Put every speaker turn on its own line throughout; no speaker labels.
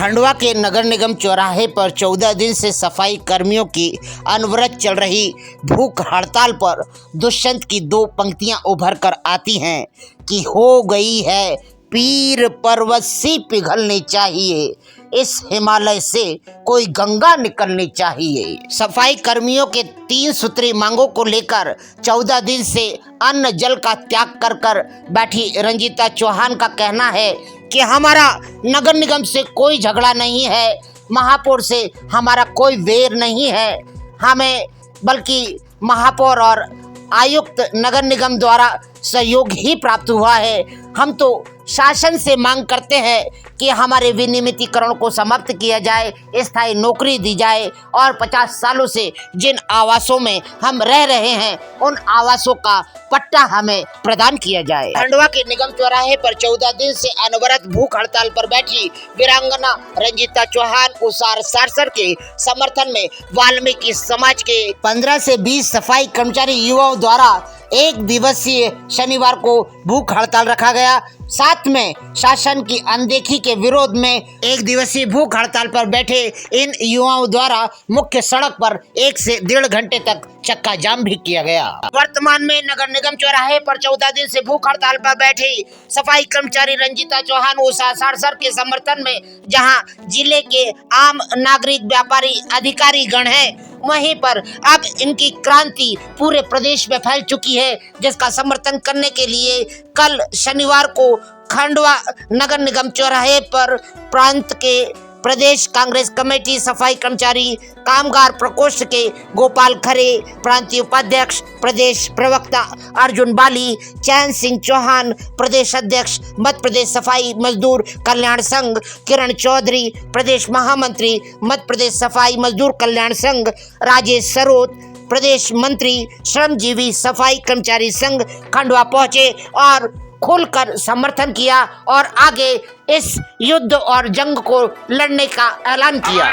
खंडवा के नगर निगम चौराहे पर 14 दिन से सफाई कर्मियों की अनवरत चल रही भूख हड़ताल पर दुष्यंत की दो पंक्तियां उभर कर आती हैं कि हो गई है पीर पर्वत सी पिघलनी चाहिए, इस हिमालय से कोई गंगा निकलनी चाहिए। सफाई कर्मियों के 3 सूत्री मांगों को लेकर 14 दिन से अन्न जल का त्याग कर कर बैठी रंजीता चौहान का कहना है कि हमारा नगर निगम से कोई झगड़ा नहीं है, महापौर से हमारा कोई वैर नहीं है, हमें बल्कि महापौर और आयुक्त नगर निगम द्वारा सहयोग ही प्राप्त हुआ है। हम तो शासन से मांग करते हैं कि हमारे विनियमितीकरण को समाप्त किया जाए, स्थायी नौकरी दी जाए और 50 सालों से जिन आवासों में हम रह रहे हैं उन आवासों का पट्टा हमें प्रदान किया जाए। खंडवा के निगम चौराहे पर 14 दिन से अनवरत भूख हड़ताल पर बैठी वीरांगना रंजीता चौहान उसार सारसर के समर्थन में वाल्मीकि समाज के 15 से 20 सफाई कर्मचारी युवाओं द्वारा 1 दिवसीय शनिवार को भूख हड़ताल रखा गया। साथ में शासन की अनदेखी के विरोध में 1 दिवसीय भूख हड़ताल पर बैठे इन युवाओं द्वारा मुख्य सड़क पर 1 से 1.5 घंटे तक चक्का जाम भी किया गया। वर्तमान में नगर निगम चौराहे पर 14 दिन से भूख हड़ताल पर बैठी सफाई कर्मचारी रंजीता चौहान उषा सारसर के समर्थन में जहां जिले के आम नागरिक व्यापारी अधिकारी गण हैं, वहीं पर अब इनकी क्रांति पूरे प्रदेश में फैल चुकी है, जिसका समर्थन करने के लिए कल शनिवार को खंडवा नगर निगम चौराहे पर प्रांत के प्रदेश कांग्रेस कमेटी सफाई कर्मचारी कामगार प्रकोष्ठ के गोपाल खरे, प्रांतीय उपाध्यक्ष प्रदेश प्रवक्ता अर्जुन बाली, चैन सिंह चौहान प्रदेश अध्यक्ष मध्य प्रदेश सफाई मजदूर कल्याण संघ, किरण चौधरी प्रदेश महामंत्री मध्य प्रदेश सफाई मजदूर कल्याण संघ, राजेश सरोत प्रदेश मंत्री श्रमजीवी सफाई कर्मचारी संघ खंडवा पहुंचे और खुलकर समर्थन किया और आगे इस युद्ध और जंग को लड़ने का ऐलान किया।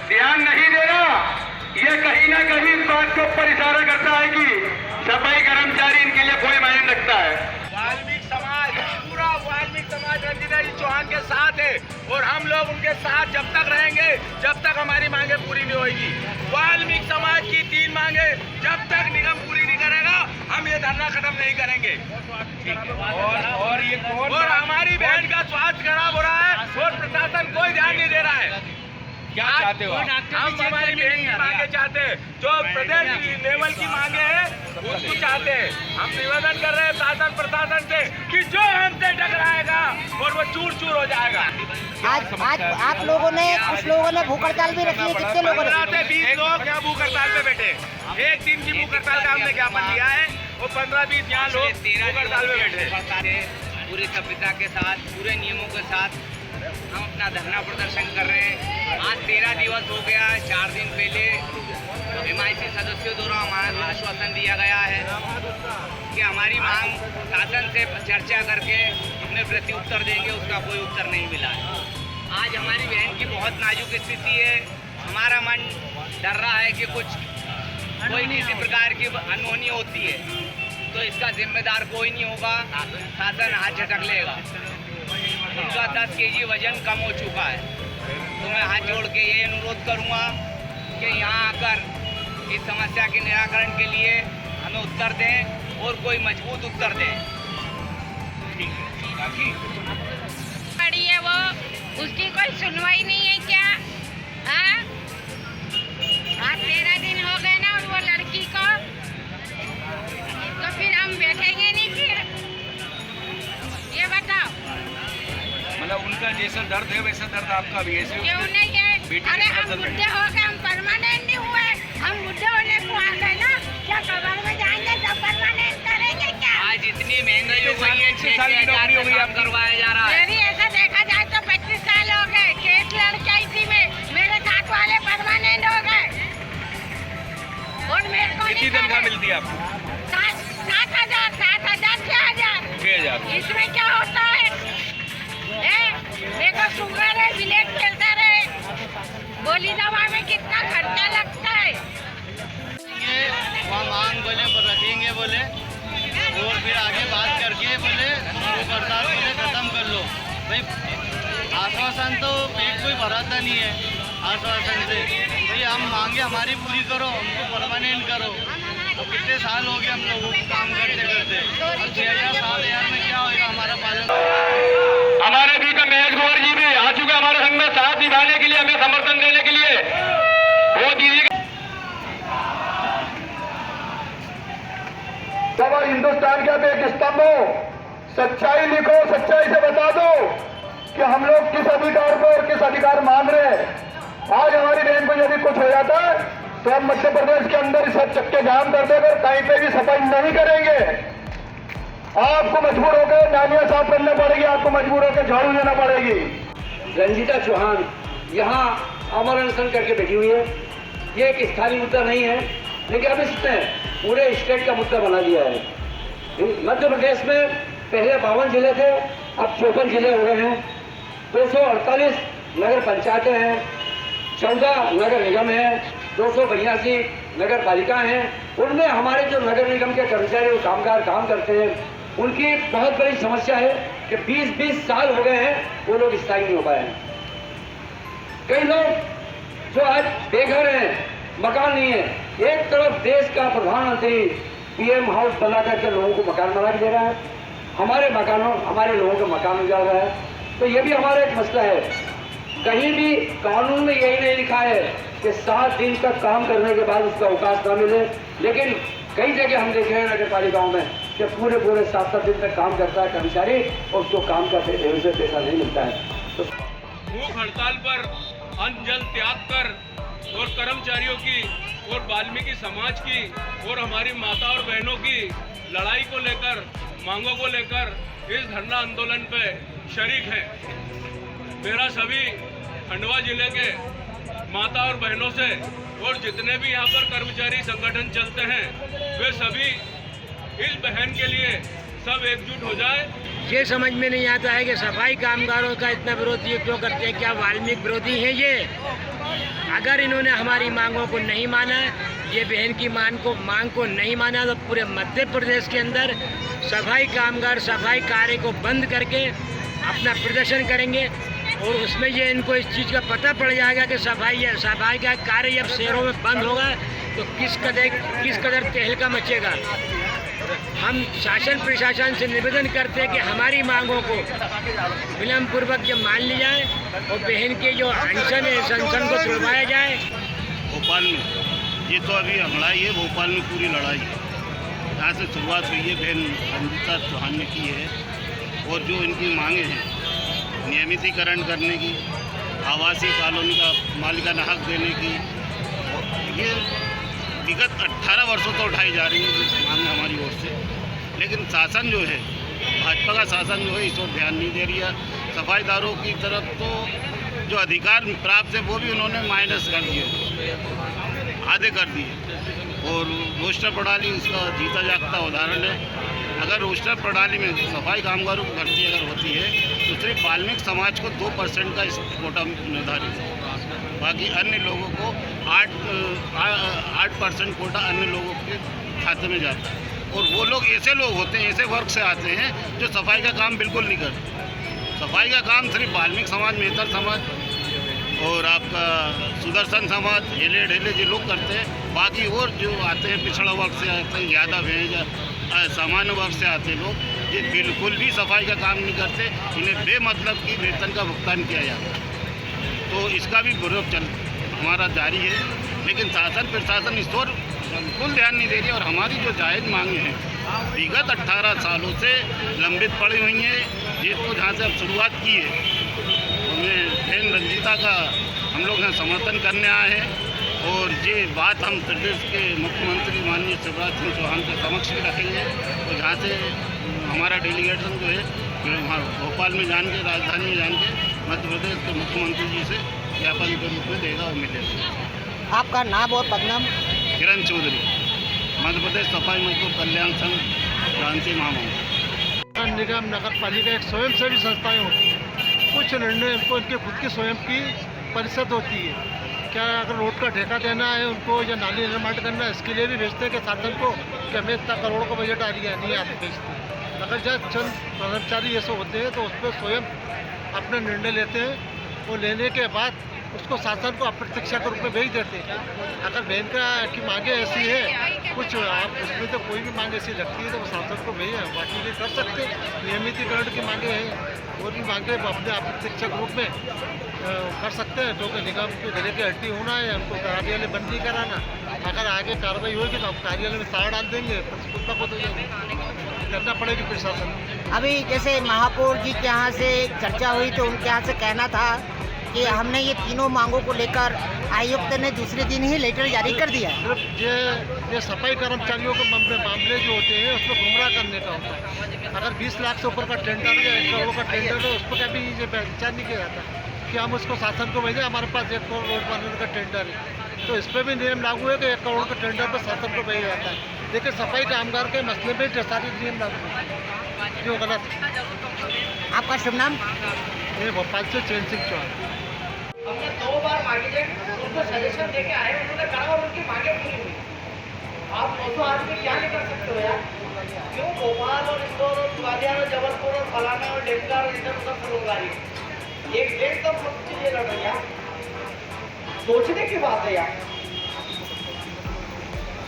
ध्यान नहीं दे रहा, ये कहीं ना कहीं इस बात के ऊपर इशारा करता है कि सफाई कर्मचारी इनके लिए कोई मायने रखता है। वाल्मीकि समाज, पूरा वाल्मीकि समाज रंजीता जी चौहान के साथ है और हम लोग उनके साथ जब तक रहेंगे जब तक हमारी मांगे पूरी नहीं होगी। वाल्मीकि समाज की 3 मांगे जब तक निगम पूरी नहीं करेगा हम ये धरना खत्म नहीं करेंगे। और हमारी बहन का स्वास्थ्य खराब हो रहा है और प्रशासन कोई ध्यान नहीं दे रहा है। क्या चाहते हो? हम हमारी बहन की मांगे चाहते हैं, जो प्रदेश लेवल की मांगे हैं उसको चाहते हैं। हम निवेदन कर रहे हैं शासन प्रशासन से कि जो हमसे टकराएगा और वो चूर चूर हो जाएगा।
आज आप लोगों ने, कुछ लोगों ने भूख हड़ताल भी रखी है, कितने लोगों ने?
20 लोग यहाँ भूख हड़ताल पे बैठे। 1 दिन की भूख हड़ताल का हमने ज्ञापन दिया है और 15-20 यहाँ लोग भूख हड़ताल पे बैठे।
पूरी सभ्यता के साथ, पूरे नियमों के साथ हम अपना धरना प्रदर्शन कर रहे हैं। आज 13 दिवस हो गया है। 4 दिन पहले MIC सदस्यों द्वारा हमारा आश्वासन दिया गया है कि हमारी मांग शासन से चर्चा करके उसमें प्रति उत्तर देंगे, उसका कोई उत्तर नहीं मिला है। आज हमारी बहन की बहुत नाजुक स्थिति है। हमारा मन डर रहा है कि कोई किसी प्रकार की अनहोनी होती है तो इसका जिम्मेदार कोई नहीं होगा, शासन हाथ झटक लेगा। उनका 10 kg वजन कम हो चुका है, तो मैं हाथ जोड़ के ये अनुरोध करूंगा कि यहाँ आकर इस समस्या के निराकरण के लिए हमें उत्तर दें और कोई मजबूत उत्तर दें।
पड़ी है वो, उसकी कोई सुनवाई नहीं है क्या? हाँ, आज 13 दिन हो गए ना वो लड़की को, तो फिर हम बैठेंगे नहीं फिर? ये बताओ।
मतलब उनका जैसा दर्द है वैसा दर्द आपका भी है?
क्यों नहीं है? अरे हम बुढ़े हो गए, हम परमानेंट नहीं हुए, हम बुढ़े होने को आ गए ना, क्या कबर में जाएंगे तब परमानेंट करेंगे क्या?
आज इतनी महंगाई हो गई है, 6,000 का काम करवाया जा रहा है।
यदि ऐसा देखा जाए तो 25 साल हो गए, 6 लड़के इसी में, मेरे साथ वाले परमानेंट हो गए और मेरे को
कितनी तनख्वाह मिलती है आपको?
7,000, 6,000। इसमें क्या होता है? मेरे को शुगर है, विलेज चलता रहे, गोली दवा में कितना खर्चा लगता है।
वहाँ मांग बोले रखेंगे बोले और फिर आगे बात करके बोले हड़ताल बोले खत्म कर लो। भाई आश्वासन तो पेट को
भराता नहीं है आश्वासन से। भाई हम मांगे हमारी पूरी करो, हमको परमानेंट करो। अब कितने साल हो गए हम लोगों को काम करते करते, अब 6,000-7,000 में क्या होगा हमारा पालन।
हमारे बीच में महेश कुंवर जी भी आ चुके हमारे संग में साथ निभाने के लिए, हमें समर्थन देने के लिए। वो दीदी सब हिंदुस्तान के एक स्तंभ हो, सच्चाई लिखो, सच्चाई से बता दो कि हम लोग किस अधिकार को और किस अधिकार मांग रहे हैं। आज हमारी बहन को यदि कुछ हो जाता है तो हम मध्य प्रदेश के अंदर सब चक्के जाम कर देकर कहीं पे भी सफाई नहीं करेंगे। आपको मजबूर होकर नालियां साफ करना पड़ेगी, आपको मजबूर होकर झाड़ू देना पड़ेगी।
रंजीता चौहान यहाँ अमर अनशन करके बैठी हुई है। ये एक स्थानीय मुद्दा नहीं है, लेकिन अब इसने पूरे स्टेट का मुद्दा बना लिया है। मध्य प्रदेश में पहले 52 जिले थे, अब 54 जिले हो गए हैं। 248 नगर पंचायतें हैं, 14 नगर निगम हैं, 282 नगर पालिका हैं। उनमें हमारे जो नगर निगम के कर्मचारी और कामगार काम करते हैं, उनकी बहुत बड़ी समस्या है कि 20-20 साल हो गए हैं वो लोग स्थायी नहीं हो पाए हैं। कई लोग जो आज बेघर हैं, मकान नहीं है। एक तरफ देश का प्रधानमंत्री पीएम हाउस बना करके लोगों को मकान बना के दे रहा है, हमारे लोगों का मकान उजाड़ रहा है। तो ये भी हमारा एक मसला है। कहीं भी कानून में यही नहीं लिखा है कि 7 दिन तक काम करने के बाद उसका अवकाश न मिले, लेकिन कई जगह हम देखे हैं नगर पालिकाओं में कि पूरे 7-7 दिन तक काम करता है कर्मचारी और उसको काम का पैसा नहीं मिलता है। तो
भूख हड़ताल पर अन्न जल त्याग कर और कर्मचारियों की और वाल्मीकि समाज की और हमारी माता और बहनों की लड़ाई को लेकर, मांगों को लेकर इस धरना आंदोलन पे शरीक है। मेरा सभी खंडवा जिले के माता और बहनों से और जितने भी यहाँ पर कर्मचारी संगठन चलते हैं, वे सभी इस बहन के लिए सब एकजुट हो जाए।
ये समझ में नहीं आता है कि सफाई कामगारों का इतना विरोध ये क्यों करते हैं। क्या वाल्मीकि विरोधी हैं ये? अगर इन्होंने हमारी मांगों को नहीं माना, ये बहन की मांग को नहीं माना, तो पूरे मध्य प्रदेश के अंदर सफाई कामगार सफाई कार्य को बंद करके अपना प्रदर्शन करेंगे। और उसमें ये इनको इस चीज़ का पता पड़ जाएगा कि सफाई का कार्य जब शहरों में बंद होगा तो किस कदर तहलका मचेगा। हम शासन प्रशासन से निवेदन करते हैं कि हमारी मांगों को विलम्ब पूर्वक जब मान ली जाए और बहन के जो अनशन है, अनशन को तुड़वाया जाए।
भोपाल में ये तो अभी लड़ाई है, भोपाल में पूरी लड़ाई है। यहाँ से शुरुआत हुई है, बहन रंजीता चौहान ने की है। और जो इनकी मांगे हैं, नियमितीकरण करने की, आवासीय कॉलोनी का मालिकाना हक देने की, ये विगत 18 वर्षों तो उठाई जा रही है मांग हमारी ओर से। लेकिन शासन जो है, भाजपा का शासन जो है, इस ओर ध्यान नहीं दे रही है। सफाईदारों की तरफ तो जो अधिकार प्राप्त है वो भी उन्होंने माइनस कर दिए, आधे कर दिए। और रोस्टर प्रणाली उसका जीता जागता उदाहरण है। अगर रोस्टर प्रणाली में सफाई कामगारों की भर्ती अगर होती है तो सिर्फ वाल्मीकि समाज को 2% का कोटा निर्धारित है, बाकी अन्य लोगों को 8% कोटा अन्य लोगों के खाते में जाता है। और वो लोग ऐसे लोग होते हैं, ऐसे वर्ग से आते हैं जो सफाई का काम बिल्कुल नहीं करते। सफाई का काम सिर्फ वाल्मीकि समाज, मेहतर समाज और आपका सुदर्शन समाज, हेले ढेले जो लोग करते हैं। बाकी और जो आते हैं पिछड़ा वर्ग से आते हैं, यादव हैं या सामान्य वर्ग से आते लोग, ये बिल्कुल भी सफाई का काम नहीं करते। इन्हें बेमतलब की वेतन का भुगतान किया जाता है। तो इसका भी विरोध हमारा जारी है। लेकिन शासन प्रशासन इस ओर बिल्कुल ध्यान नहीं दे रही। और हमारी जो जायज़ मांगे हैं विगत 18 सालों से लंबित पड़ी हुई हैं, जिसको जहाँ से अब शुरुआत की है, हमें बहन रंजीता का हम लोग यहाँ समर्थन करने आए हैं। और ये बात हम प्रदेश के मुख्यमंत्री माननीय शिवराज सिंह चौहान के समक्ष भी रखेंगे। तो जहाँ से हमारा डेलीगेशन जो है वहाँ भोपाल में जान के, राजधानी में जान के मध्य प्रदेश के मुख्यमंत्री जी से ज्ञापन के रूप में देगा और मिलेगा।
आपका नाम और पदनाम?
किरण चौधरी, मध्य प्रदेश सफाई मजदूर कल्याण संघ क्रांति महामंत्री।
निगम नगर पालिका एक स्वयंसेवी संस्थाएं होती हैं। कुछ निर्णय उनको इनके खुद की स्वयं की परिषद होती है। क्या अगर रोड का ठेका देना है उनको या नाली निर्माण करना है, इसके लिए भी भेजते हैं कि शासन को कि हमें इतना करोड़ का बजट आ रही है, नहीं आप भेजते। अगर जब चंद कर्मचारी ऐसे होते हैं तो उस पर स्वयं अपना निर्णय लेते हैं वो लेने के बाद उसको शासन को अप्रत्यक्षा के रूप में भेज देते हैं। अगर बैंक की मांगे ऐसी है कुछ आप उसमें तो कोई भी मांग ऐसी लगती है तो वो शासन को भेज बाकी भी कर सकते हैं। नियमितीकरण की मांगे हैं और भी मांगे अपने अप्रत्यक्षा के रूप में कर सकते हैं। जो कि निगम के गले की हड्डी होना है, हमको कार्यालय बंद नहीं कराना। अगर आगे कार्रवाई होगी तो हम कार्यालय में तार डाल देंगे, खुद ब खुद हो जाएगी, करना पड़ेगी प्रशासन।
अभी जैसे महापौर जी के यहाँ से चर्चा हुई तो उनके यहाँ से कहना था कि हमने ये तीनों मांगों को लेकर आयुक्त ने दूसरे दिन ही लेटर जारी कर दिया है।
सिर्फ ये सफाई कर्मचारियों के मामले जो होते हैं उसमें गुमराह करने का होता है। अगर 20 लाख से ऊपर का टेंडर है, 1 करोड़ का टेंडर है, उस पर कभी ये विचार नहीं किया जाता कि हम उसको शासन को भेजें हमारे पास 1 करोड़ रोड बनाने का टेंडर है। तो इस पर भी नियम लागू है कि 1 करोड़ का टेंडर पर शासन को भेजा जाता है। लेकिन सफाई कामगार के मसले में सारे नियम लागू है जो गलत है।
आपका शुभ नाम?
ये भोपाल से चैन सिंह चौहान।
हमने 2 बार मांगे थे, उनको सजेशन देके आए, उन्होंने कहा और उनकी मांगे पूरी हुई। आप 900 आदमी क्या नहीं कर सकते हो यार? क्यों भोपाल और इंदौर और ग्वालियर और जबलपुर और फलाना और डेमला और इधर उधर से लोग आ रही है? एक डेढ़ तो सब चीजें लड़ रही है। सोचने की बात है यार,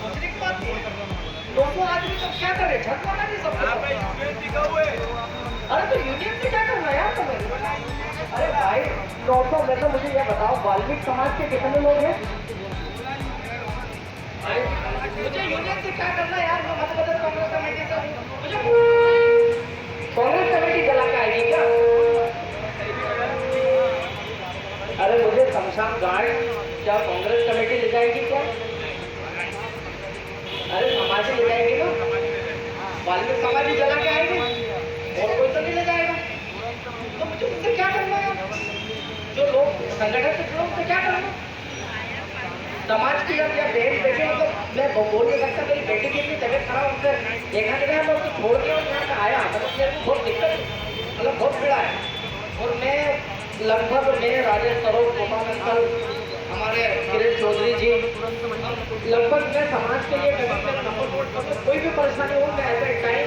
सोचने की बात नहीं है। 200 आदमी तो क्या करे, छटवाना नहीं सबको। अरे तो यूनियन से क्या करना यार तुम्हें? अरे भाई 900 में तो मुझे ये बताओ वाल्मीकि समाज के कितने लोग हैं? मुझे यूनियन से क्या करना यार? मैं मध्य प्रदेश कांग्रेस कमेटी से हूँ, मुझे कांग्रेस कमेटी जला के आएगी क्या? अरे मुझे शमशान घाट क्या कांग्रेस कमेटी ले जाएगी क्या? अरे समाज ले जाएगी ना, वाल्मीकि समाज ही जला के आएगी और कोई तो नहीं ले जाएगा। तो मुझे उनसे क्या करना है? जो लोग संगठन से जुड़े उनसे क्या करना? समाज की जब यह बेटी देखे मतलब मैं बोल नहीं सकता, मेरी बेटी की इतनी तबियत खराब होकर देखा गया, मैं उसको छोड़ के यहाँ पे आया मतलब मेरे को बहुत दिक्कत मतलब बहुत पीड़ा है। और मैं लगभग मेरे राजेश सरोज गोपाल हमारे किरण चौधरी जी लगभग मैं समाज के लिए कोई भी परेशानी हो मैं एट ए टाइम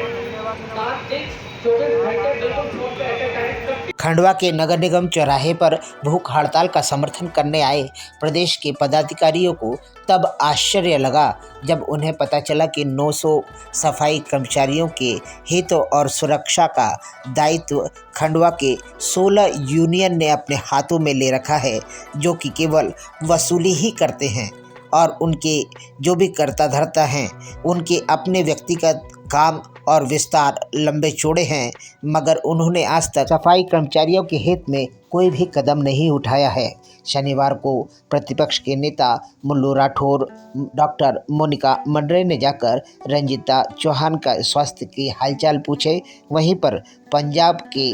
7 दिन 24 घंटे बिल्कुल फोन पे एट ए टाइम।
खंडवा के नगर निगम चौराहे पर भूख हड़ताल का समर्थन करने आए प्रदेश के पदाधिकारियों को तब आश्चर्य लगा जब उन्हें पता चला कि 900 सफाई कर्मचारियों के हित और सुरक्षा का दायित्व खंडवा के 16 यूनियन ने अपने हाथों में ले रखा है, जो कि केवल वसूली ही करते हैं और उनके जो भी कर्ता धर्ता हैं उनके अपने व्यक्तिगत काम और विस्तार लंबे चौड़े हैं, मगर उन्होंने आज तक सफाई कर्मचारियों के हित में कोई भी कदम नहीं उठाया है। शनिवार को प्रतिपक्ष के नेता मुल्लू राठौर, डॉक्टर मोनिका मंडरे ने जाकर रंजीता चौहान का स्वास्थ्य के हालचाल पूछे। वहीं पर पंजाब के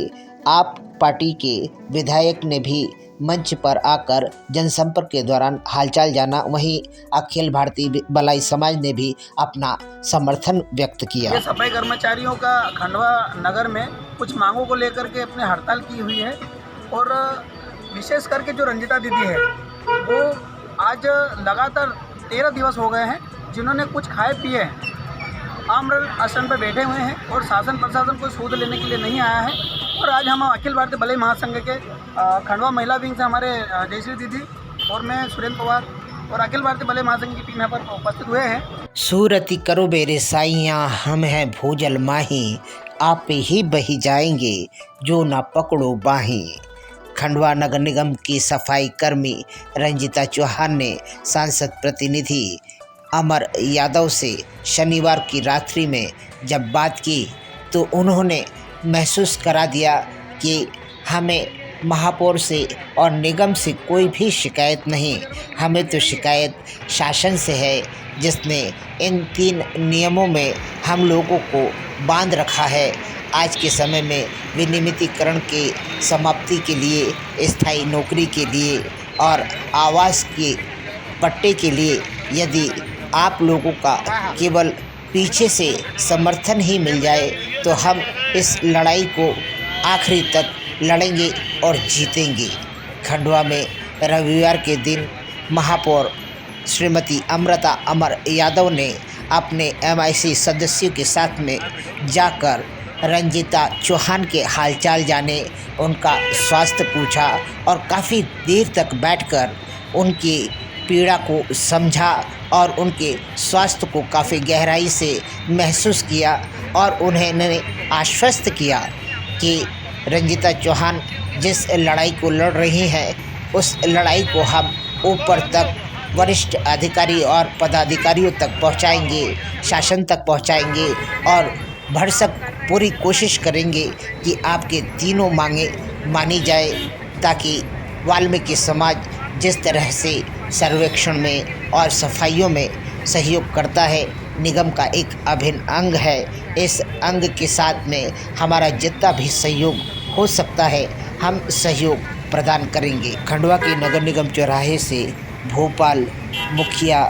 आप पार्टी के विधायक ने भी मंच पर आकर जनसंपर्क के दौरान हालचाल जाना। वहीं अखिल भारतीय बलाई समाज ने भी अपना समर्थन व्यक्त किया।
ये सफाई कर्मचारियों का खंडवा नगर में कुछ मांगों को लेकर के अपने हड़ताल की हुई है और विशेष करके जो रंजिता दीदी है वो आज लगातार 13 दिवस हो गए हैं जिन्होंने कुछ खाए पिए हैं, आमरण आसन पर बैठे हुए हैं और शासन प्रशासन कोई सूद लेने के लिए नहीं आया है। और आज हम अखिल भारतीय भलाई महासंघ के खंडवा महिला विंग से हमारे जयश्री दीदी और मैं सुरेंद्र पवार और अखिल भारतीय भलाई महासंघ की टीम यहाँ पर उपस्थित हुए हैं।
सूरती करो बेरे साइयाँ हम हैं भूजल माही, आप ही बही जाएंगे जो ना पकड़ो बाही। खंडवा नगर निगम की सफाई कर्मी रंजीता चौहान ने सांसद प्रतिनिधि अमर यादव से शनिवार की रात्रि में जब बात की तो उन्होंने महसूस करा दिया कि हमें महापौर से और निगम से कोई भी शिकायत नहीं, हमें तो शिकायत शासन से है जिसने इन 3 नियमों में हम लोगों को बांध रखा है। आज के समय में विनियमितीकरण के समाप्ति के लिए, स्थायी नौकरी के लिए और आवास के पट्टे के लिए यदि आप लोगों का केवल पीछे से समर्थन ही मिल जाए तो हम इस लड़ाई को आखिरी तक लड़ेंगे और जीतेंगे। खंडवा में रविवार के दिन महापौर श्रीमती अमृता अमर यादव ने अपने MIC सदस्यों के साथ में जाकर रंजिता चौहान के हालचाल जाने, उनका स्वास्थ्य पूछा और काफ़ी देर तक बैठकर उनकी पीड़ा को समझा और उनके स्वास्थ्य को काफ़ी गहराई से महसूस किया और उन्होंने आश्वस्त किया कि रंजिता चौहान जिस लड़ाई को लड़ रही हैं उस लड़ाई को हम ऊपर तक वरिष्ठ अधिकारी और पदाधिकारियों तक पहुंचाएंगे, शासन तक पहुंचाएंगे और भरसक पूरी कोशिश करेंगे कि आपके तीनों मांगे मानी जाए, ताकि वाल्मीकि समाज जिस तरह से सर्वेक्षण में और सफाइयों में सहयोग करता है, निगम का एक अभिन्न अंग है। इस अंग के साथ में हमारा जितना भी सहयोग हो सकता है हम सहयोग प्रदान करेंगे। खंडवा के नगर निगम चौराहे से भोपाल मुखिया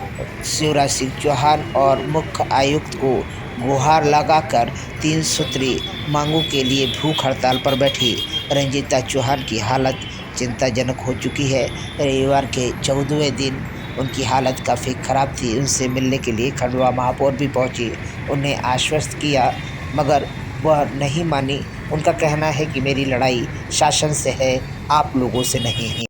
शिवराज सिंह चौहान और मुख्य आयुक्त को गुहार लगाकर 3 सूत्री मांगों के लिए भूख हड़ताल पर बैठी रंजिता चौहान की हालत चिंताजनक हो चुकी है। रविवार के 14वें दिन उनकी हालत काफ़ी ख़राब थी। उनसे मिलने के लिए खंडवा महापौर भी पहुंची, उन्हें आश्वस्त किया मगर वह नहीं मानी। उनका कहना है कि मेरी लड़ाई शासन से है, आप लोगों से नहीं है।